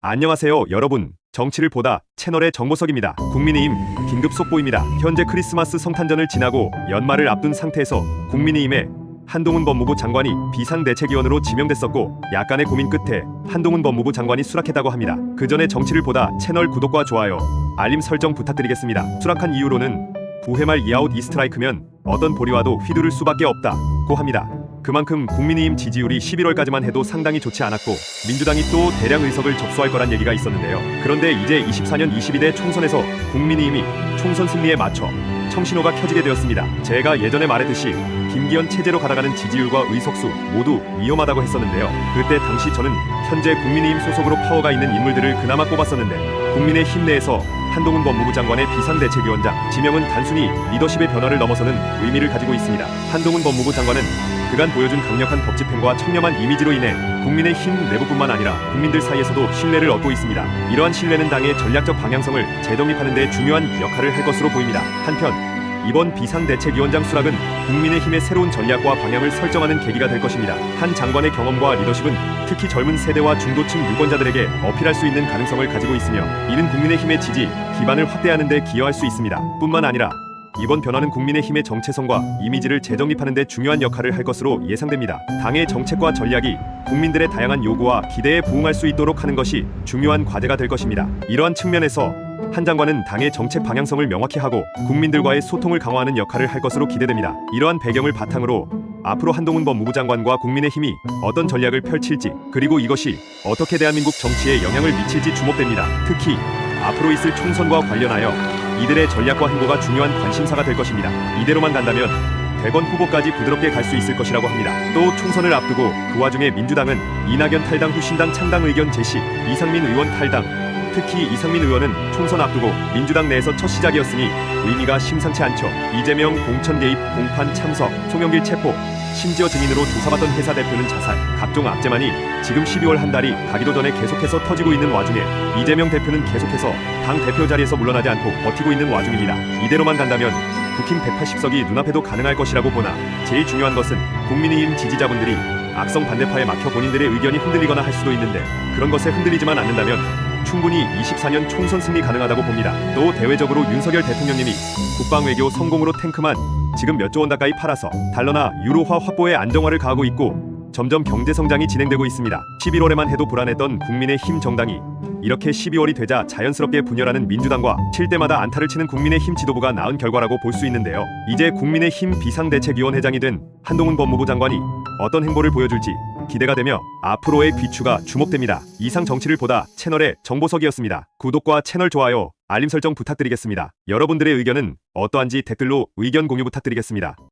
안녕하세요 여러분. 정치를 보다 채널의 정보석입니다. 국민의힘 긴급 속보입니다. 현재 크리스마스 성탄절을 지나고 연말을 앞둔 상태에서 국민의힘의 한동훈 법무부 장관이 비상대책위원으로 지명됐었고 약간의 고민 끝에 한동훈 법무부 장관이 수락했다고 합니다. 그 전에 정치를 보다 채널 구독과 좋아요, 알림 설정 부탁드리겠습니다. 수락한 이유로는 9회 말 이아웃 이스트라이크면 어떤 보리와도 휘두를 수밖에 없다고 합니다. 그만큼 국민의힘 지지율이 11월까지만 해도 상당히 좋지 않았고 민주당이 또 대량 의석을 접수할 거란 얘기가 있었는데요. 그런데 이제 24년 22대 총선에서 국민의힘이 총선 승리에 맞춰 청신호가 켜지게 되었습니다. 제가 예전에 말했듯이 김기현 체제로 가다가는 지지율과 의석수 모두 위험하다고 했었는데요. 그때 당시 저는 현재 국민의힘 소속으로 파워가 있는 인물들을 그나마 꼽았었는데 국민의힘 내에서 한동훈 법무부 장관의 비상대책위원장 지명은 단순히 리더십의 변화를 넘어서는 의미를 가지고 있습니다. 한동훈 법무부 장관은 그간 보여준 강력한 법 집행과 청렴한 이미지로 인해 국민의힘 내부뿐만 아니라 국민들 사이에서도 신뢰를 얻고 있습니다. 이러한 신뢰는 당의 전략적 방향성을 재정립하는 데 중요한 역할을 할 것으로 보입니다. 한편 이번 비상대책위원장 수락은 국민의힘의 새로운 전략과 방향을 설정하는 계기가 될 것입니다. 한 장관의 경험과 리더십은 특히 젊은 세대와 중도층 유권자들에게 어필할 수 있는 가능성을 가지고 있으며 이는 국민의힘의 지지 기반을 확대하는 데 기여할 수 있습니다. 뿐만 아니라 이번 변화는 국민의힘의 정체성과 이미지를 재정립하는 데 중요한 역할을 할 것으로 예상됩니다. 당의 정책과 전략이 국민들의 다양한 요구와 기대에 부응할 수 있도록 하는 것이 중요한 과제가 될 것입니다. 이러한 측면에서 한 장관은 당의 정책 방향성을 명확히 하고 국민들과의 소통을 강화하는 역할을 할 것으로 기대됩니다. 이러한 배경을 바탕으로 앞으로 한동훈 법무부 장관과 국민의힘이 어떤 전략을 펼칠지 그리고 이것이 어떻게 대한민국 정치에 영향을 미칠지 주목됩니다. 특히 앞으로 있을 총선과 관련하여 이들의 전략과 행보가 중요한 관심사가 될 것입니다. 이대로만 간다면 대권 후보까지 부드럽게 갈 수 있을 것이라고 합니다. 또 총선을 앞두고 그 와중에 민주당은 이낙연 탈당 후 신당 창당 의견 제시, 이상민 의원 탈당, 특히 이상민 의원은 총선 앞두고 민주당 내에서 첫 시작이었으니 의미가 심상치 않죠. 이재명 공천 개입, 공판 참석, 송영길 체포, 심지어 증인으로 조사받던 회사 대표는 자살, 각종 악재만이 지금 12월 한 달이 가기도 전에 계속해서 터지고 있는 와중에 이재명 대표는 계속해서 당 대표 자리에서 물러나지 않고 버티고 있는 와중입니다. 이대로만 간다면 국힘 180석이 눈앞에도 가능할 것이라고 보나 제일 중요한 것은 국민의힘 지지자분들이 악성 반대파에 막혀 본인들의 의견이 흔들리거나 할 수도 있는데 그런 것에 흔들리지만 않는다면 충분히 24년 총선 승리 가능하다고 봅니다. 또 대외적으로 윤석열 대통령님이 국방외교 성공으로 탱크만 지금 몇 조 원 가까이 팔아서 달러나 유로화 확보에 안정화를 가하고 있고 점점 경제성장이 진행되고 있습니다. 11월에만 해도 불안했던 국민의힘 정당이 이렇게 12월이 되자 자연스럽게 분열하는 민주당과 칠 때마다 안타를 치는 국민의힘 지도부가 낳은 결과라고 볼 수 있는데요. 이제 국민의힘 비상대책위원회장이 된 한동훈 법무부 장관이 어떤 행보를 보여줄지 기대가 되며 앞으로의 귀추가 주목됩니다. 이상 정치를 보다 채널의 정보석이었습니다. 구독과 채널 좋아요, 알림 설정 부탁드리겠습니다. 여러분들의 의견은 어떠한지 댓글로 의견 공유 부탁드리겠습니다.